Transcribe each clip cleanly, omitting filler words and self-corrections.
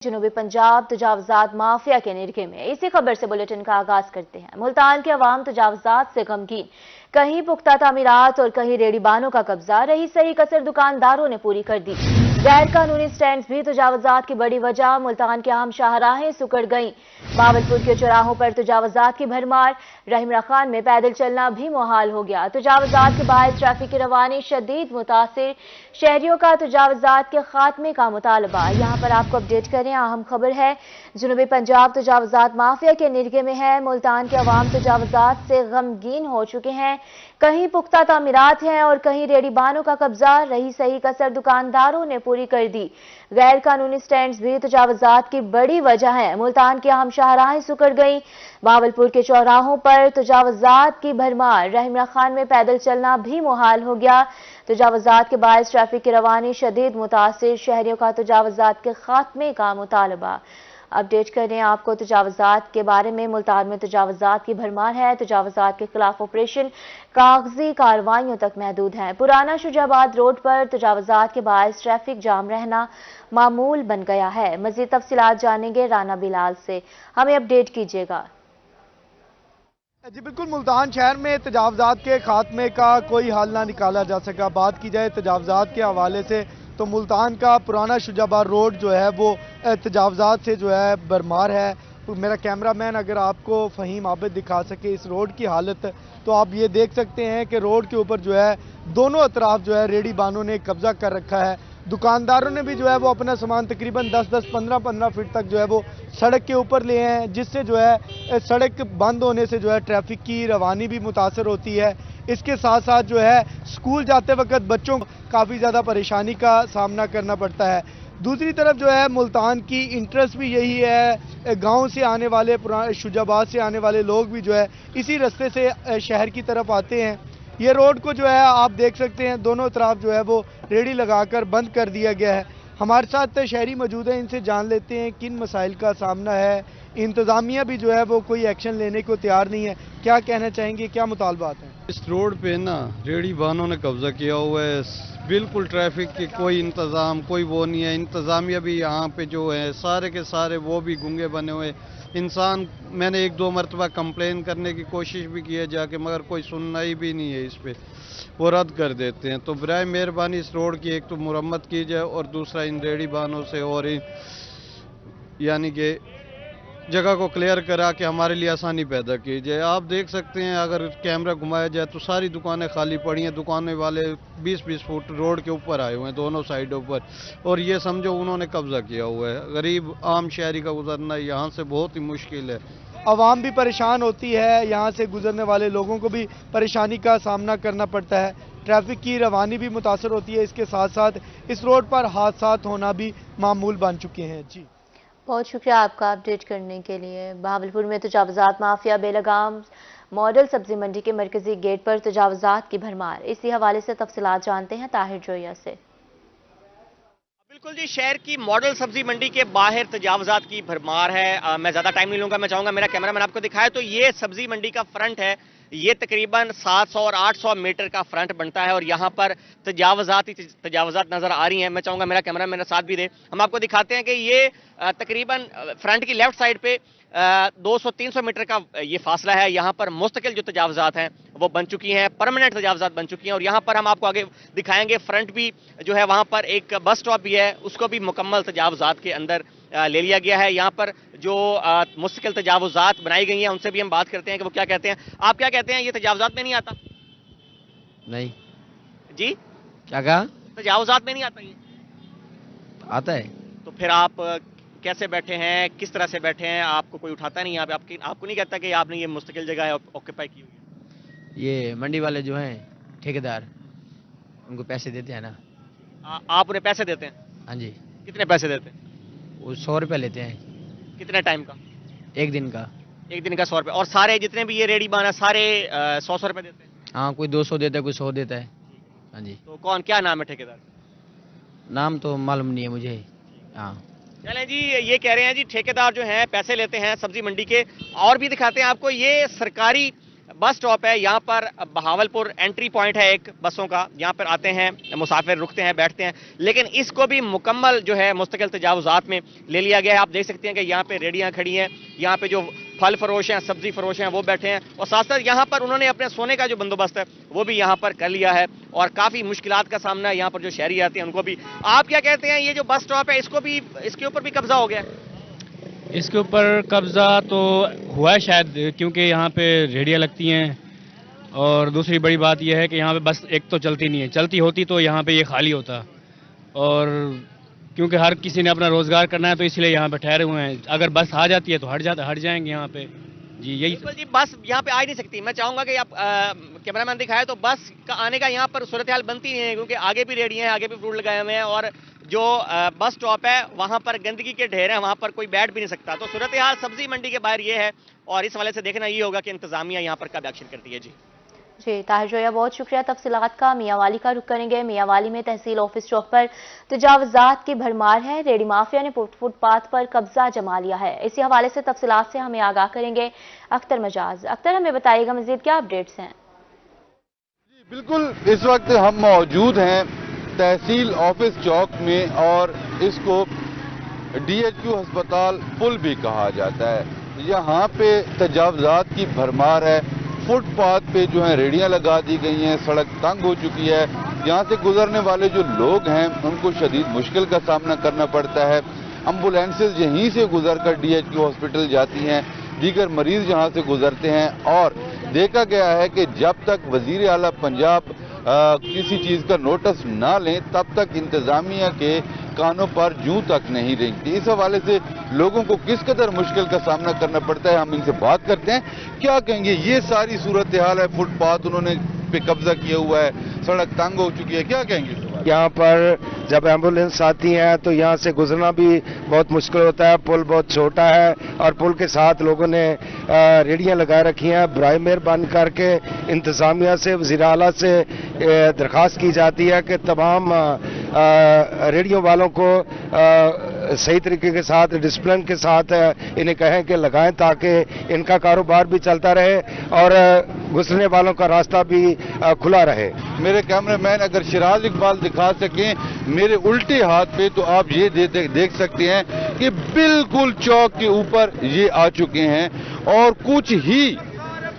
जनूबी पंजाब तजावजात माफिया के निरखे में। इसी खबर से बुलेटिन का आगाज करते हैं। मुल्तान के अवाम तजावजात से गमगीन, कहीं पुख्ता तामीरात और कहीं रेडीबानों का कब्जा। रही सही कसर दुकानदारों ने पूरी कर दी। गैर कानूनी स्टैंड भी तजावजात की बड़ी वजह। मुल्तान के अहम शाहराहें सुकड़ गईं। बावलपुर के चौराहों पर तजावजात की भरमार। रहीमरा खान में पैदल चलना भी मुहाल हो गया। तजावजात के बायस ट्रैफिक की रवानी शदीद मुतासिर। शहरियों का तजावजात के खात्मे का मुतालबा। यहाँ पर आपको अपडेट करें, अहम खबर है जनूबी पंजाब तजावजात माफिया के निरगे में है। मुल्तान के अवाम तजावजात से गमगीन हो चुके हैं। कहीं पुख्ता तामीरात हैं और कहीं रेडीबानों का कब्जा। रही सही कसर दुकानदारों ने पूरी कर दी। गैर कानूनी स्टैंड्स भी तजावजात की बड़ी वजह है। मुल्तान की अहम शाहराहें सुकड़ गईं। बावलपुर के चौराहों पर तजावजात की भरमार। रहीमरा खान में पैदल चलना भी मुहाल हो गया। तजावजात के बायस ट्रैफिक की रवानी शदीद मुतासिर। शहरियों का तजावजात के खात्मे का मुतालबा। अपडेट करें आपको तजावजात के बारे में। मुल्तान में तजावजात की भरमार है। तजावजात के खिलाफ ऑपरेशन कागजी कार्रवाइयों तक महदूद है। पुराना शुजाबाद रोड पर तजावजात के बायस ट्रैफिक जाम रहना मामूल बन गया है। मजीद तफसीलात जानेंगे राना बिलाल से, हमें अपडेट कीजिएगा। जी बिल्कुल, मुल्तान शहर में तजावजात के खात्मे का कोई हल ना निकाला जा सका। बात की जाए तजावजात के हवाले से तो मुल्तान का पुराना शुजाबाद रोड जो है वो तजावजात से जो है भरमार है। मेरा कैमरामैन अगर आपको फ़हीम आबिद दिखा सके इस रोड की हालत, तो आप ये देख सकते हैं कि रोड के ऊपर जो है दोनों अतराफ जो है रेडी बानों ने कब्जा कर रखा है। दुकानदारों ने भी जो है वो अपना सामान तकरीबन 10-10, 15-15 फीट तक जो है वो सड़क के ऊपर लिए हैं, जिससे जो है सड़क बंद होने से जो है ट्रैफिक की रवानी भी मुतासर होती है। इसके साथ साथ जो है स्कूल जाते वक्त बच्चों को काफ़ी ज़्यादा परेशानी का सामना करना पड़ता है। दूसरी तरफ जो है मुल्तान की इंटरेस्ट भी यही है, गांव से आने वाले पुराने शुजाबाद से आने वाले लोग भी जो है इसी रास्ते से शहर की तरफ आते हैं। ये रोड को जो है आप देख सकते हैं दोनों तरफ जो है वो रेडी लगाकर बंद कर दिया गया है। हमारे साथ शहरी मौजूद हैं, इनसे जान लेते हैं किन मसाइल का सामना है। इंतज़ामिया भी जो है वो कोई एक्शन लेने को तैयार नहीं है। क्या कहना चाहेंगे, क्या मुतालबात हैं? इस रोड पे ना रेडी वाहनों ने कब्जा किया हुआ है। बिल्कुल ट्रैफिक की कोई इंतज़ाम, कोई वो नहीं है। इंतज़ामिया भी यहाँ पे जो है सारे के सारे वो भी गूंगे बने हुए इंसान। मैंने 1-2 मरतबा कंप्लेन करने की कोशिश भी की है जाके, मगर कोई सुनवाई भी नहीं है इस पे, वो रद्द कर देते हैं। तो बराए मेहरबानी इस रोड की एक तो मुरम्मत की जाए और दूसरा इन रेडी वाहनों से और यानी कि जगह को क्लियर करा के हमारे लिए आसानी पैदा की जाए। आप देख सकते हैं अगर कैमरा घुमाया जाए तो सारी दुकानें खाली पड़ी हैं। दुकानें वाले 20-20 फुट रोड के ऊपर आए हुए हैं दोनों साइडों पर, और ये समझो उन्होंने कब्जा किया हुआ है। गरीब आम शहरी का गुजरना यहाँ से बहुत ही मुश्किल है। आवाम भी परेशान होती है, यहाँ से गुजरने वाले लोगों को भी परेशानी का सामना करना पड़ता है। ट्रैफिक की रवानी भी मुतासर होती है। इसके साथ साथ इस रोड पर हादसा होना भी मामूल बन चुके हैं। जी बहुत शुक्रिया आपका अपडेट करने के लिए। बहावलपुर में तजावजात माफिया बेलगाम मॉडल सब्जी मंडी के मरकजी गेट पर तजावजात की भरमार। इसी हवाले से तफसीलात जानते हैं ताहिर जोया से। बिल्कुल जी, शहर की मॉडल सब्जी मंडी के बाहर तजावजात की भरमार है। मैं ज्यादा टाइम नहीं लूंगा, मैं चाहूंगा मेरा कैमरामैन आपको दिखाए। तो ये सब्जी मंडी का फ्रंट है, ये तकरीबन 700 और 800 मीटर का फ्रंट बनता है और यहाँ पर तजावजात नजर आ रही हैं। मैं चाहूंगा मेरा कैमरा मेरा साथ भी दे। हम आपको दिखाते हैं कि ये तकरीबन फ्रंट की लेफ्ट साइड पे 200-300 मीटर का ये फासला है। यहाँ पर मुस्तकिल जो तजावजात हैं वो बन चुकी हैं, परमानेंट तजावजात बन चुकी हैं। और यहाँ पर हम आपको आगे दिखाएंगे फ्रंट भी जो है, वहाँ पर एक बस स्टॉप भी है, उसको भी मुकम्मल तजावजात के अंदर ले लिया गया है। यहाँ पर जो मुस्तकिल तजावजात बनाई गई हैं उनसे भी हम बात करते हैं कि वो क्या कहते हैं। आप क्या कहते हैं, ये तजावजात में नहीं आता? नहीं जी क्या कहा? तजावजात में नहीं आता ये? आता है। तो फिर आप कैसे बैठे हैं, किस तरह से बैठे हैं? आपको कोई उठाता नहीं यहाँ पे? आपको नहीं कहता कि आपने ये मुस्तकिल जगह है ऑक्यूपाई की हुई है? ये मंडी वाले जो हैं ठेकेदार, उनको पैसे देते हैं ना। आप उन्हें पैसे देते हैं? हाँ जी। कितने पैसे देते हैं? वो 100 रुपये लेते हैं। कितने टाइम का? एक दिन का। एक दिन का 100 रुपये। और सारे जितने भी ये रेडी बाना सारे 100 रुपये देते हैं? हाँ, कोई 200 देता है, कोई 100 देता है। हाँ जी। तो कौन, क्या नाम है ठेकेदार? नाम तो मालूम नहीं है मुझे। हाँ चलें जी, ये कह रहे हैं जी ठेकेदार जो हैं पैसे लेते हैं सब्जी मंडी के। और भी दिखाते हैं आपको, ये सरकारी बस स्टॉप है, यहाँ पर बहावलपुर एंट्री पॉइंट है एक बसों का, यहाँ पर आते हैं मुसाफिर, रुकते हैं, बैठते हैं, लेकिन इसको भी मुकम्मल जो है मुस्तकिल तजावुज़ात में ले लिया गया है। आप देख सकते हैं कि यहाँ पे रेडियाँ खड़ी हैं, यहाँ पे जो फल फरोश हैं, सब्जी फरोश हैं, वो बैठे हैं, और साथ साथ यहाँ पर उन्होंने अपने सोने का जो बंदोबस्त है वो भी यहाँ पर कर लिया है, और काफ़ी मुश्किलात का सामना यहाँ पर जो शहरी आते हैं उनको भी। आप क्या कहते हैं, ये जो बस स्टॉप है इसको भी, इसके ऊपर भी कब्जा हो गया है? इसके ऊपर कब्ज़ा तो हुआ है शायद, क्योंकि यहाँ पे रेडियाँ लगती हैं, और दूसरी बड़ी बात यह है कि यहाँ पे बस एक तो चलती नहीं है, चलती होती तो यहाँ पे ये खाली होता, और क्योंकि हर किसी ने अपना रोज़गार करना है तो इसलिए यहाँ पे ठहरे हुए हैं। अगर बस आ जाती है तो हट जाएंगे यहाँ पे। जी यही जी, बस यहाँ पे आ ही नहीं सकती। मैं चाहूँगा कि आप कैमरामैन दिखाए तो बस का आने का यहाँ पर सूरत हाल बनती नहीं है, क्योंकि आगे भी रेडियाँ हैं, आगे भी फ्रूट लगाए हुए हैं, और जो बस स्टॉप है वहाँ पर गंदगी के ढेर हैं, वहाँ पर कोई बैठ भी नहीं सकता। तो सूरत हाल सब्जी मंडी के बाहर ये है, और इस हवाले से देखना ये होगा कि इंतजामिया यहाँ पर कब एक्शन करती है। जी ताहिर जोया, बहुत शुक्रिया तफसीलात का। मियांवाली का रुख करेंगे। मियांवाली में तहसील ऑफिस चौक पर तजावुज़ात की भरमार है। रेडी माफिया ने फुटपाथ पर कब्जा जमा लिया है। इसी हवाले से तफसीलात से हमें आगाह करेंगे अख्तर मजाज। अख्तर, हमें बताइएगा मजीद क्या अपडेट्स हैं? बिल्कुल, इस वक्त हम मौजूद हैं तहसील ऑफिस चौक में, और इसको DHQ अस्पताल पुल भी कहा जाता है। यहाँ पे तजावुज़ात की भरमार है। फुटपाथ पे जो है रेडियां लगा दी गई हैं, सड़क तंग हो चुकी है। यहाँ से गुजरने वाले जो लोग हैं उनको शदीद मुश्किल का सामना करना पड़ता है। एम्बुलेंसेज यहीं से गुजरकर DHQ हॉस्पिटल जाती हैं, दीगर मरीज यहाँ से गुजरते हैं, और देखा गया है कि जब तक वजीर आला पंजाब किसी चीज का नोटिस ना लें तब तक इंतजामिया के कानों पर जूं तक नहीं रेंगती। इस हवाले से लोगों को किस कदर मुश्किल का सामना करना पड़ता है, हम इनसे बात करते हैं। क्या कहेंगे, ये सारी सूरत हाल है, फुटपाथ उन्होंने पे कब्जा किया हुआ है, सड़क तंग हो चुकी है, क्या कहेंगे? यहाँ पर जब एम्बुलेंस आती है तो यहाँ से गुजरना भी बहुत मुश्किल होता है। पुल बहुत छोटा है, और पुल के साथ लोगों ने रेडियां लगा रखी हैं। बराए मेहरबानी करके इंतजामिया से, वज़ीर आला से दरख्वास्त की जाती है कि तमाम रेडियो वालों को सही तरीके के साथ, डिसिप्लिन के साथ इन्हें कहें कि लगाएं, ताकि इनका कारोबार भी चलता रहे और गुजरने वालों का रास्ता भी खुला रहे। मेरे कैमरामैन अगर सिराज इकबाल दिखा सकें मेरे उल्टे हाथ पे, तो आप ये देख सकते हैं कि बिल्कुल चौक के ऊपर ये आ चुके हैं, और कुछ ही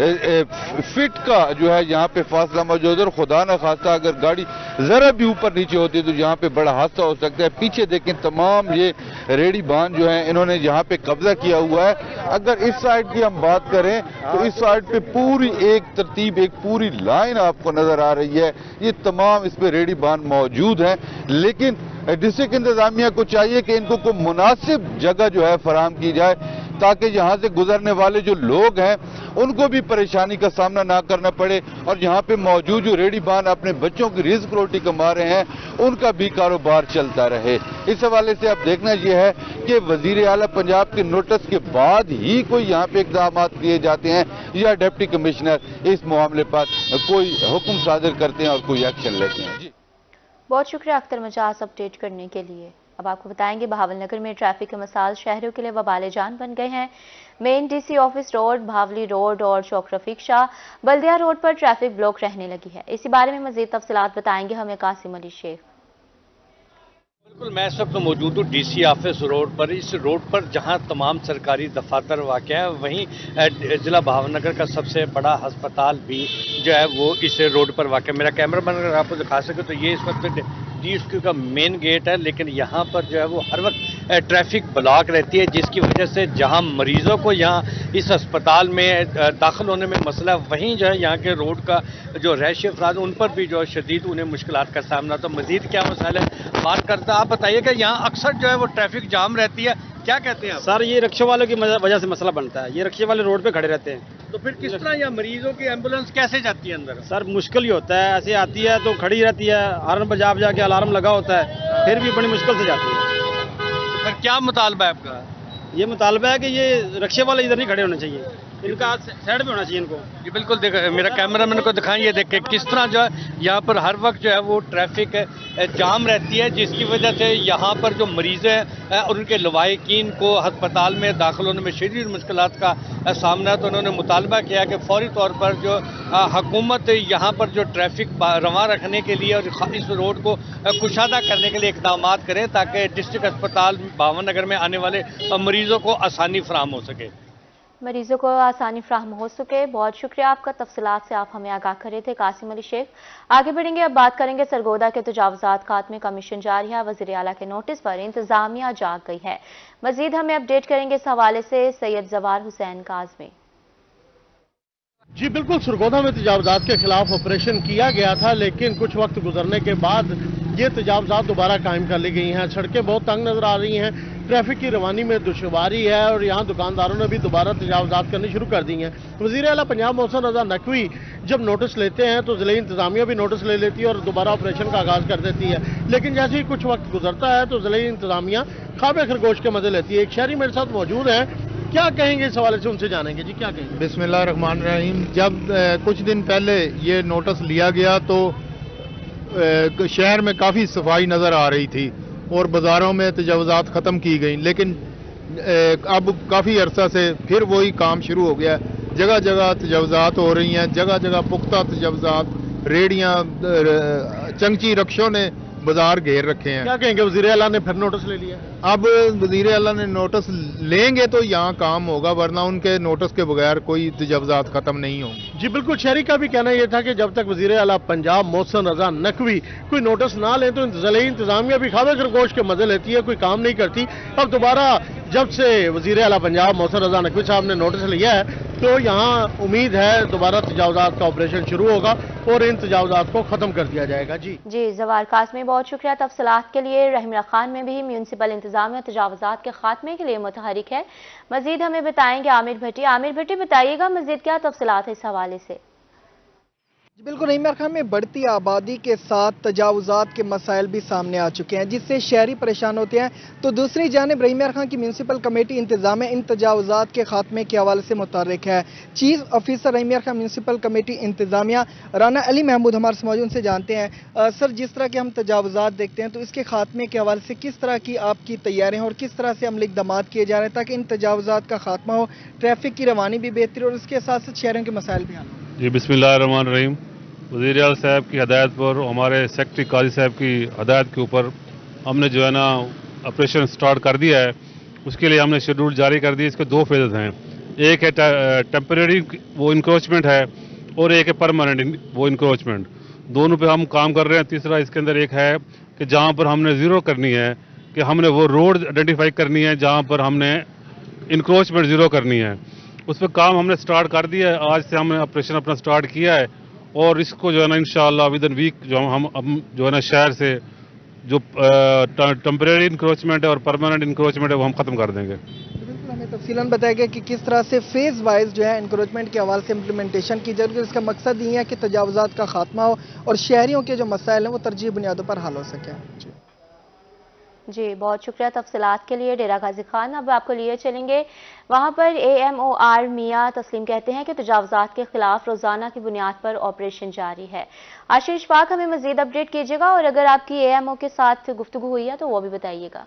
फिट का जो है यहाँ पे फासला मौजूद है। और खुदा न खास्ता अगर गाड़ी जरा भी ऊपर नीचे होती तो यहाँ पे बड़ा हादसा हो सकता है। पीछे देखें, तमाम ये रेडी बान जो है इन्होंने यहाँ पे कब्जा किया हुआ है। अगर इस साइड की हम बात करें तो इस साइड पे पूरी एक तरतीब, एक पूरी लाइन आपको नजर आ रही है। ये तमाम इस पे रेडी बान मौजूद है, लेकिन डिस्ट्रिक्ट इंतजामिया को चाहिए कि इनको कोई मुनासिब जगह जो है फराहम की जाए, ताकि यहाँ से गुजरने वाले जो लोग हैं उनको भी परेशानी का सामना ना करना पड़े, और यहाँ पे मौजूद जो रेडी बान अपने बच्चों की रिज़्क रोटी कमा रहे हैं उनका भी कारोबार चलता रहे। इस हवाले से अब देखना यह है कि वजीर आला पंजाब के नोटिस के बाद ही कोई यहाँ पे इक़दाम किए जाते हैं, या डिप्टी कमिश्नर इस मामले पर कोई हुक्म सादिर करते हैं और कोई एक्शन लेते हैं। जी बहुत शुक्रिया अख्तर मजाज अपडेट करने के लिए। अब आपको बताएंगे बहावलनगर में ट्रैफिक के मसाइल शहरों के लिए वबाल जान बन गए हैं। मेन DC ऑफिस रोड, भावली रोड और चौक रफीक शाह बल्दिया रोड पर ट्रैफिक ब्लॉक रहने लगी है। इसी बारे में मजीद तफसीलात बताएंगे हमें कासिम अली शेख। बिल्कुल, मैं इस वक्त मौजूद हूँ DC ऑफिस रोड पर। इस रोड पर जहाँ तमाम सरकारी दफातर वाक़ है, वहीं ज़िला बहावलनगर का सबसे बड़ा अस्पताल भी जो है वो इस रोड पर वाक़ है। मेरा कैमरामैन अगर आपको दिखा सके तो ये इस वक्त DHQ का मेन गेट है, लेकिन यहाँ पर जो है वो हर वक्त ट्रैफिक ब्लॉक रहती है, जिसकी वजह से जहाँ मरीज़ों को यहाँ इस अस्पताल में दाखिल होने में मसला, वहीं जो है यहाँ के रोड का जो रैशी अफराद उन पर भी जो है शदीद उन्हें मुश्किलात का सामना। तो मज़ीद क्या मसाइल है बात करता, आप बताइए कि यहाँ अक्सर जो है वो ट्रैफिक जाम रहती है, क्या कहते हैं आप? सर, ये रिक्शे वालों की वजह से मसला बनता है। ये रिक्शे वाले रोड पे खड़े रहते हैं, तो फिर किस तरह यहाँ मरीजों की एम्बुलेंस कैसे जाती है अंदर? सर मुश्किल ही होता है, ऐसे आती है तो खड़ी रहती है, हॉर्न बजा बजा के अलार्म लगा होता है, फिर भी बड़ी मुश्किल से जाती है। फिर क्या मुतालबा है आपका? ये मुतालबा है कि ये रिक्शे वाले इधर नहीं खड़े होने चाहिए। इनका साइड पे होना चाहिए इनको। ये बिल्कुल देख, मेरा कैमरामैन को दिखाएं, ये देखें किस तरह जो है यहाँ पर हर वक्त जो है वो ट्रैफिक जाम रहती है, जिसकी वजह से यहाँ पर जो मरीज हैं और उनके लवाहिकीन को अस्पताल में दाखिल होने में शदीद मुश्किलात का सामना है। तो उन्होंने मुतालबा किया कि फौरी तौर पर जो हुकूमत यहाँ पर जो ट्रैफिक रवा रखने के लिए और इस रोड को कुशादा करने के लिए इक़दाम करें, ताकि डिस्ट्रिक्ट अस्पताल भावनगर में आने वाले मरीजों को आसानी फराहम हो सके। मरीजों को आसानी फ्राहम हो सके। बहुत शुक्रिया आपका, तफसीलात से आप हमें आगाह कर रहे थे कासिम अली शेख। आगे बढ़ेंगे, अब बात करेंगे सरगोदा के तजावुज़ात खात्मे का मिशन जारी है। वज़ीर आला के नोटिस पर इंतजामिया जाग गई है। मजीद हमें अपडेट करेंगे इस हवाले से सैयद जवार हुसैन काज़मी। जी बिल्कुल, सरगोदा में तजावुज़ात के खिलाफ ऑपरेशन किया गया था, लेकिन कुछ वक्त गुजरने के बाद ये तजावुज़ात दोबारा कायम कर ली गई हैं। सड़कें बहुत तंग नजर आ रही हैं, ट्रैफिक की रवानी में दुश्वारी है और यहाँ दुकानदारों ने भी दोबारा तजावुज़ात करनी शुरू कर दी हैं। वज़ीर आला पंजाब मोहसिन रज़ा नकवी जब नोटिस लेते हैं तो ज़िले इंतजामिया भी नोटिस ले लेती है और दोबारा ऑपरेशन का आगाज़ कर देती है, लेकिन जैसे ही कुछ वक्त गुजरता है तो ज़िले इंतजामिया ख्वाब खरगोश के मजे लेती है। एक शहरी मेरे साथ मौजूद है, क्या कहेंगे इस हवाले से, उनसे जानेंगे। जी क्या कहेंगे? बिस्मिल्लाहिर्रहमानिर्रहीम। जब कुछ दिन पहले ये नोटिस लिया गया तो शहर में काफ़ी सफाई नज़र आ रही थी और बाज़ारों में तजावुज़ात ख़त्म की गई, लेकिन अब काफ़ी अरसा से फिर वही काम शुरू हो गया। जगह जगह तजावुज़ात हो रही हैं, जगह जगह पुख्ता तजावुज़ात, रेडियाँ, चंगची रक्षों ने बाजार घेर रखे हैं। क्या कहेंगे, वज़ीर आला ने फिर नोटिस ले लिया? अब वज़ीर आला ने नोटिस लेंगे तो यहाँ काम होगा, वरना उनके नोटिस के बगैर कोई तजावुज़ात खत्म नहीं होंगे। जी बिल्कुल, शहरी का भी कहना यह था कि जब तक वज़ीर आला पंजाब मोहसिन रज़ा नकवी कोई नोटिस ना ले तो ज़िले इंतजामिया भी ख्वाब खरगोश के मजे लेती है, कोई काम नहीं करती। अब दोबारा जब से वज़ीर आला पंजाब मोहसिन रज़ा नकवी साहब ने नोटिस लिया है तो यहाँ उम्मीद है दोबारा तजावुज़ात का ऑपरेशन शुरू होगा और इन तजावुज़ात को खत्म कर दिया जाएगा। जी जवार काज़मी, बहुत शुक्रिया तफसीलात के लिए। रहमरा खान में भी म्यूनसिपल इंतजामिया तजावुज़ात के खात्मे के लिए मुतहरिक है। मजीद हमें बताएंगे आमिर भट्टी। आमिर भट्टी, बताइएगा मजीद क्या तफसीलात है इस हवाले से? बिल्कुल, रहमरा खान में बढ़ती आबादी के साथ तजावुज़ात के मसाइल भी सामने आ चुके हैं, जिससे शहरी परेशान होते हैं। तो दूसरी जानिब रहमरा खान की म्यूनसिपल कमेटी इंतजाम इन तजावुज़ात के खात्मे के हवाले से मुतहरिक है। चीफ ऑफिसर रहमरा खान म्यूनसिपल कमेटी इंतजामिया राना अली महमूद हमारे से मौजूद, से जानते हैं सर, जिस तरह के हम तजावुज़ात देखते हैं तो इसके खात्मे के हवाले से किस तरह की आपकी तैयारियाँ और किस तरह से अमली इक़दाम किए जा रहे हैं ताकि इन तजावुज़ात का खात्मा हो, ट्रैफिक की रवानी भी बेहतर और इसके साथ साथ शहरों के मसाइल भी हल हो? जी बिस्मिल्लाहिर्रहमानिर्रहीम। वज़ीर आला साहब की हदायत पर, हमारे सेक्रेटरी काजी साहब की हदायत के ऊपर हमने जो है ना ऑपरेशन स्टार्ट कर दिया है। उसके लिए हमने शेड्यूल जारी कर दिया। इसके दो फेजेज हैं, एक है टेम्परेरी वो इंक्रोचमेंट है और एक है परमानेंट वो इंक्रोचमेंट। दोनों पे हम काम कर रहे हैं। तीसरा इसके अंदर एक है कि जहाँ पर हमने ज़ीरो करनी है, कि हमने वो रोड आइडेंटिफाई करनी है जहाँ पर हमने इंक्रोचमेंट ज़ीरो करनी है, उस पर काम हमने स्टार्ट कर दिया है। आज से हमने ऑपरेशन अपना स्टार्ट किया है और इसको जो है ना इंशाअल्लाह विद इन वीक जो हम जो है ना शहर से जो टेम्परेरी इंक्रोचमेंट है और परमानेंट इंक्रोचमेंट है वो हम ख़त्म कर देंगे। बिल्कुल, हमें तफसीलन बताया गया कि किस तरह से फेज़ वाइज जो है इंक्रोचमेंट के हवाले से इम्प्लीमेंटेशन की जाएगी। इसका मकसद ये है कि तजावुज़ात का खात्मा हो और शहरियों के जो मसाइल हैं वो तरजीह बुनियादों पर हल हो सके। जी बहुत शुक्रिया तफसीलात के लिए डेरा गाजी खान। अब आपको लिए चलेंगे, वहाँ पर AMOR मियाँ तस्लीम कहते हैं कि तजावुज़ात के खिलाफ रोज़ाना की बुनियाद पर ऑपरेशन जारी है। आशीष पाक, हमें मजीद अपडेट कीजिएगा और अगर आपकी AMO के साथ गुफ्तगू हुई है तो वो भी बताइएगा।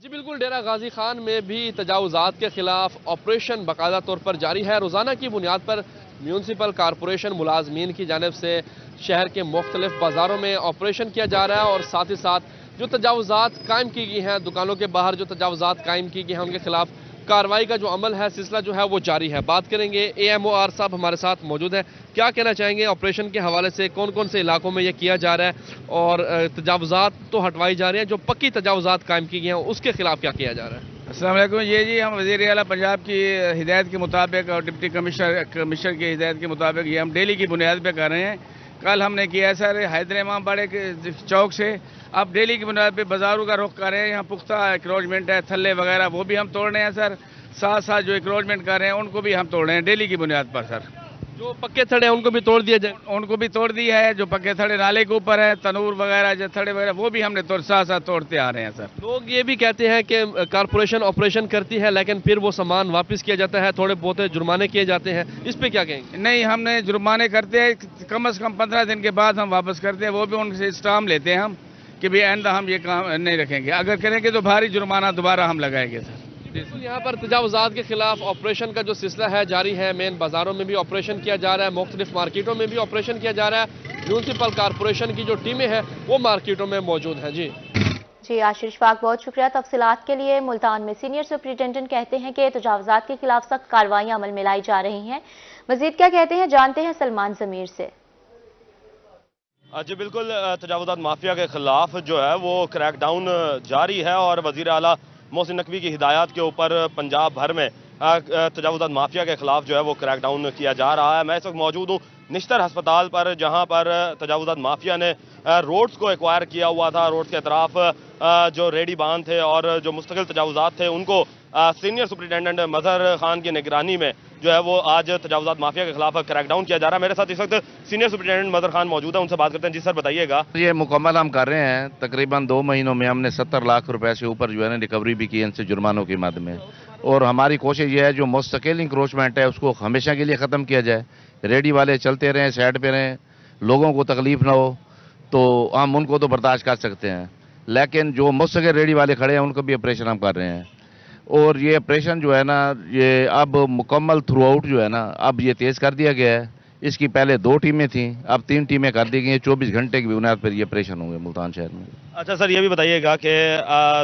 जी बिल्कुल, डेरा गाजी खान में भी तजावुज़ात के खिलाफ ऑपरेशन बाकायदा तौर पर जारी है। रोज़ाना की बुनियाद पर म्यूनसिपल कॉरपोरेशन मुलाजमीन की जानिब से शहर के मुख्तलिफ बाज़ारों में ऑपरेशन किया जा रहा है और साथ ही साथ जो तजावुज़ात कायम की गई हैं, दुकानों के बाहर जो तजावुज़ात कायम की गई हैं उनके खिलाफ कार्रवाई का जो अमल है, सिलसिला जो है वो जारी है। बात करेंगे, AMOR साहब हमारे साथ मौजूद हैं, क्या कहना चाहेंगे ऑपरेशन के हवाले से, कौन कौन से इलाकों में ये किया जा रहा है और तजावुज़ात तो हटवाई जा रही हैं, जो पक्की तजावुज़ात कायम की गई हैं उसके खिलाफ क्या किया जा रहा है? अस्सलाम वालेकुम। ये जी हम वज़ीर आला पंजाब की हिदायत के मुताबिक और डिप्टी कमिश्नर की हिदायत के मुताबिक ये हम डेली की बुनियाद पर कर रहे हैं। कल हमने किया है सर हैदर इमाम बाड़े के चौक से, अब डेली की बुनियाद पे बाज़ारों का रुख कर रहे हैं। यहाँ पुख्ता एक्रोचमेंट है, थल्ले वगैरह वो भी हम तोड़ रहे हैं सर, साथ साथ जो एक्रोचमेंट कर रहे हैं उनको भी हम तोड़ रहे हैं डेली की बुनियाद पर सर। जो पक्के थड़े हैं उनको भी तोड़ दिया जाए। उनको भी तोड़ दिया है, जो पक्के थड़े नाले के ऊपर है, तनूर वगैरह जो थड़े वगैरह वो भी हमने साथ साथ तोड़ते आ रहे हैं सर। लोग ये भी कहते हैं कि कारपोरेशन ऑपरेशन करती है लेकिन फिर वो सामान वापस किया जाता है, थोड़े बहुत जुर्माने किए जाते हैं, इस पे क्या कहेंगे? नहीं, हमने जुर्माने करते हैं, कम से कम 15 दिन के बाद हम वापस करते हैं, वो भी उनसे स्टाम्प लेते हैं हम कि भाई आइंदा हम ये काम नहीं रखेंगे, अगर करेंगे तो भारी जुर्माना दोबारा हम लगाएंगे सर। बिल्कुल, यहाँ पर तजावुज़ात के खिलाफ ऑपरेशन का जो सिलसिला है जारी है। मेन बाजारों में भी ऑपरेशन किया जा रहा है, मुख्तलिफ मार्केटों में भी ऑपरेशन किया जा रहा है। म्यूनसिपल कॉरपोरेशन की जो टीमें हैं वो मार्केटों में मौजूद हैं। जी आशीष फाक, बहुत शुक्रिया तफसीलात के लिए। मुल्तान में सीनियर सुपरिटेंडेंट कहते हैं कि तजावुज़ात के खिलाफ सख्त कार्रवाइयां अमल में लाई जा रही हैं। मजीद क्या कहते हैं जानते हैं सलमान ज़मीर से। जी बिल्कुल, तजावुज़ात माफिया के खिलाफ जो है वो क्रैकडाउन जारी है और वज़ीर आला मोहसिन नकवी की हिदायत के ऊपर पंजाब भर में तजावुज़ात माफिया के खिलाफ जो है वो क्रैकडाउन किया जा रहा है। मैं इस वक्त मौजूद हूँ निश्तर अस्पताल पर, जहाँ पर तजावुज़ात माफिया ने रोड्स को एक्वायर किया हुआ था। रोड्स के अतराफ जो रेडी बांध थे और जो मुस्तकिल तजावुज़ात थे उनको सीनियर सुपरिटेंडेंट मजहर खान की निगरानी में जो है वो आज तजावुज़ात माफिया के खिलाफ क्रैकडाउन किया जा रहा है। मेरे साथ इस वक्त सीनियर सुपरिटेंडेंट मजहर खान मौजूद है, उनसे बात करते हैं। जी सर बताइएगा। ये मुकम्मल हम कर रहे हैं, तकरीबन 2 महीनों में हमने 70 लाख रुपए से ऊपर जो है ना रिकवरी भी की है इनसे जुर्मानों की मद में। और हमारी कोशिश ये है जो मुस्तकिल इंक्रोचमेंट है उसको हमेशा के लिए ख़त्म किया जाए। रेडी वाले चलते रहें, साइड पे रहें, लोगों को तकलीफ ना हो, तो हम उनको तो बर्दाश्त कर सकते हैं, लेकिन जो मुस्तकिल रेडी वाले खड़े हैं उनको भी ऑपरेशन हम कर रहे हैं। और ये ऑपरेशन जो है ना ये अब मुकम्मल थ्रू आउट जो है ना अब ये तेज़ कर दिया गया है। इसकी पहले 2 टीमें थीं, अब 3 टीमें कर दी गई हैं। 24 घंटे की बुनियाद पर ये ऑपरेशन होंगे मुल्तान शहर में। अच्छा सर, ये भी बताइएगा कि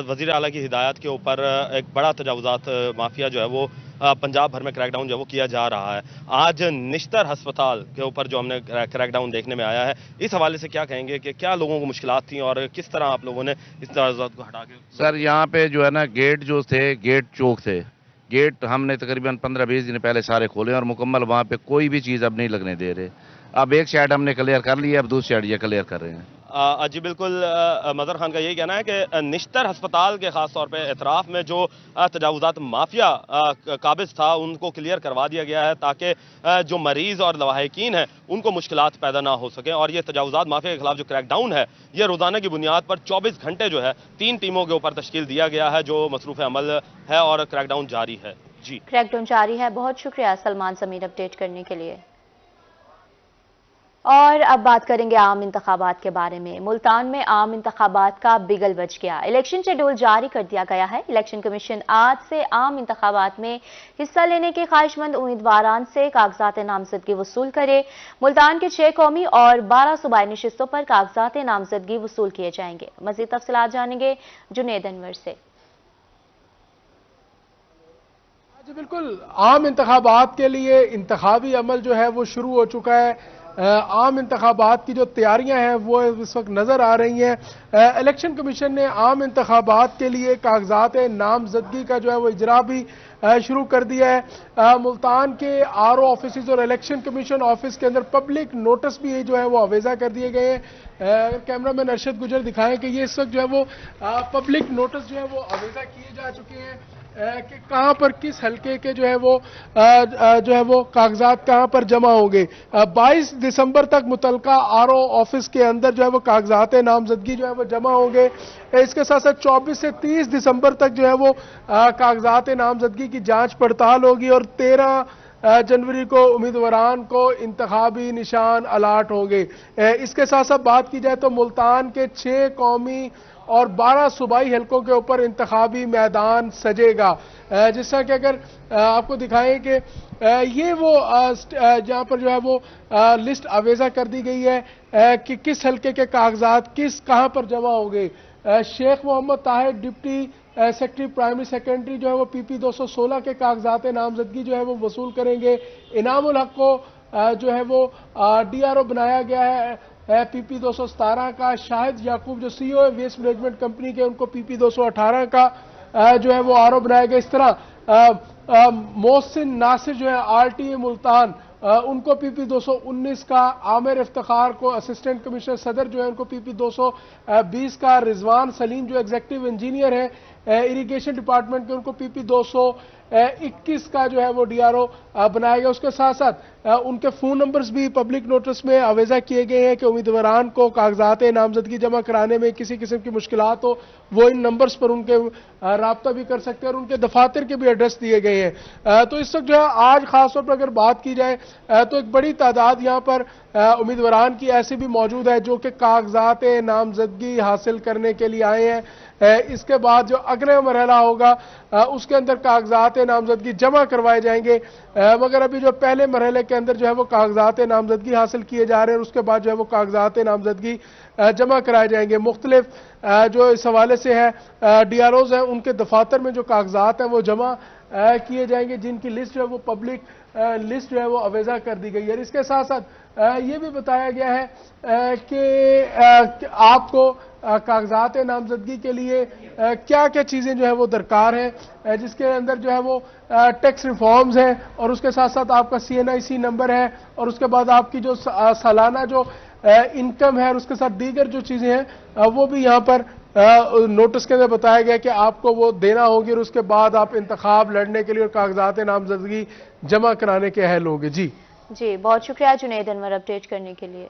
वज़ीर आला की हिदायत के ऊपर एक बड़ा तजावुज़ात माफिया जो है वो पंजाब भर में क्रैकडाउन जो है वो किया जा रहा है। आज निश्तर अस्पताल के ऊपर जो हमने क्रैकडाउन देखने में आया है, इस हवाले से क्या कहेंगे कि क्या लोगों को मुश्किलात थी और किस तरह आप लोगों ने इस तजावुज़ात को हटा के? सर यहाँ पे जो है ना गेट जो थे, गेट चौक थे, गेट हमने तकरीबन 15-20 दिन पहले सारे खोले और मुकम्मल वहाँ पे कोई भी चीज़ अब नहीं लगने दे रहे। अब एक साइड हमने क्लियर कर लिया, अब दूसरी साइड ये क्लियर कर रहे हैं। जी बिल्कुल, मजहर खान का यही कहना है कि निश्तर अस्पताल के ख़ास तौर पे एतराफ़ में जो तजावुज़ात माफिया काबिज़ था उनको क्लियर करवा दिया गया है ताकि जो मरीज़ और लवाहिकीन हैं उनको मुश्किलात पैदा ना हो सकें। और ये तजावुज़ात माफिया के खिलाफ जो क्रैकडाउन है ये रोज़ाना की बुनियाद पर 24 घंटे जो है 3 टीमों के ऊपर तश्कील दिया गया है जो मसरूफ़ अमल है और क्रैकडाउन जारी है। जी क्रैकडाउन जारी है। बहुत शुक्रिया सलमान ज़मीर अपडेट करने के लिए। और अब बात करेंगे आम इंतखाबात के बारे में। मुल्तान में आम इंतखाबात का बिगल बज गया। इलेक्शन शेड्यूल जारी कर दिया गया है। इलेक्शन कमीशन आज से आम इंतखाबात में हिस्सा लेने के ख्वाहिशमंद उम्मीदवारान से कागजात नामजदगी वसूल करे। मुल्तान के 6 कौमी और 12 सूबाई नशिस्तों पर कागजात नामजदगी वसूल किए जाएंगे। मजीद तफसीलात जानेंगे जुनेद अनवर से। बिल्कुल, आम इंतखाबात के लिए इंतखाबी अमल जो है वो शुरू हो चुका है। आम इंतखाबात की जो तैयारियां हैं वो इस वक्त नज़र आ रही हैं। इलेक्शन कमीशन ने आम इंतखाबात के लिए कागजात नामजदगी का जो है वो इजरा भी शुरू कर दिया है। मुल्तान के RO ऑफिस और इलेक्शन कमीशन ऑफिस के अंदर पब्लिक नोटिस भी जो है वो अवेजा कर दिए गए हैं। कैमरामैन अरशद गुजर दिखाएं कि ये इस वक्त जो है वो पब्लिक नोटिस जो है वो अवेजा किए जा चुके हैं कि कहां पर किस हलके के जो है वो कागजात कहां पर जमा होंगे। 22 दिसंबर तक मुतलका RO ऑफिस के अंदर जो है वो कागजात नामजदगी जो है वो जमा होंगे। इसके साथ साथ 24 से 30 दिसंबर तक जो है वो कागजात नामजदगी की जांच पड़ताल होगी और 13 जनवरी को उम्मीदवारान को इंतखाबी निशान अलाट होंगे। इसके साथ साथ बात की जाए तो मुल्तान के 6 कौमी और 12 सूबाई हलकों के ऊपर इंतखाबी मैदान सजेगा। जिस तरह कि अगर आपको दिखाएं कि ये वो जहाँ पर जो है वो लिस्ट अवेजा कर दी गई है कि किस हलके के कागजात कहाँ पर जमा होंगे। Sheikh Mohammad Tahir deputy secretary primary secondary जो है वो PP 216 के कागजात नामजदगी जो है वो वसूल करेंगे। इनामुल हक को जो है वो DRO बनाया गया है PP 217 का। शाहिद याकूब जो CEO है वेस्ट मैनेजमेंट कंपनी के, उनको PP 218 का जो है वो RO बनाया गया। इस तरह मोहसिन नासिर जो है RTA मुल्तान उनको PP 219 का। आमिर इफ्तिखार को असिस्टेंट कमिश्नर सदर जो है उनको PP 220 का। रिजवान सलीम जो एग्जीक्यूटिव इंजीनियर है इरिगेशन डिपार्टमेंट के उनको PP 221 का जो है वो DRO बनाया गया। उसके साथ साथ उनके फ़ोन नंबर्स भी पब्लिक नोटिस में आवेजा किए गए हैं कि उम्मीदवारान को कागजात नामजदगी जमा कराने में किसी किस्म की मुश्किलात हो वो इन नंबर्स पर उनके राब्ता भी कर सकते हैं और उनके दफातर के भी एड्रेस दिए गए हैं। तो इस वक्त जो है आज खासतौर पर अगर बात की जाए तो एक बड़ी तादाद यहाँ पर उम्मीदवारान की ऐसी भी मौजूद है जो कि कागजात नामजदगी हासिल करने के लिए आए हैं। इसके बाद जो अगला मरहला होगा उसके अंदर कागजात नामजदगी जमा करवाए जाएंगे, मगर अभी जो पहले मरहले के अंदर जो है वो कागजात नामजदगी हासिल किए जा रहे हैं और उसके बाद जो है वो कागजात नामजदगी जमा कराए जाएंगे। मुख्तलिफ जो इस हवाले से है DROs हैं उनके दफातर में जो कागजात हैं वो जमा किए जाएंगे, जिनकी लिस्ट जो है वो पब्लिक लिस्ट जो है वो अवेजा कर दी गई है। इसके साथ साथ ये भी बताया गया है कि आपको कागजात नामजदगी के लिए क्या क्या चीज़ें जो है वो दरकार है, जिसके अंदर जो है वो टैक्स रिफॉर्म्स हैं और उसके साथ साथ आपका CNIC नंबर है और उसके बाद आपकी जो सालाना जो इनकम है और उसके साथ दीगर जो चीज़ें हैं वो भी यहाँ पर नोटिस के अंदर बताया गया कि आपको वो देना होगी और उसके बाद आप इंतखाब लड़ने के लिए और कागजात नामजदगी जमा कराने के अहल होंगे। जी बहुत शुक्रिया जुनैद अनवर अपडेट करने के लिए।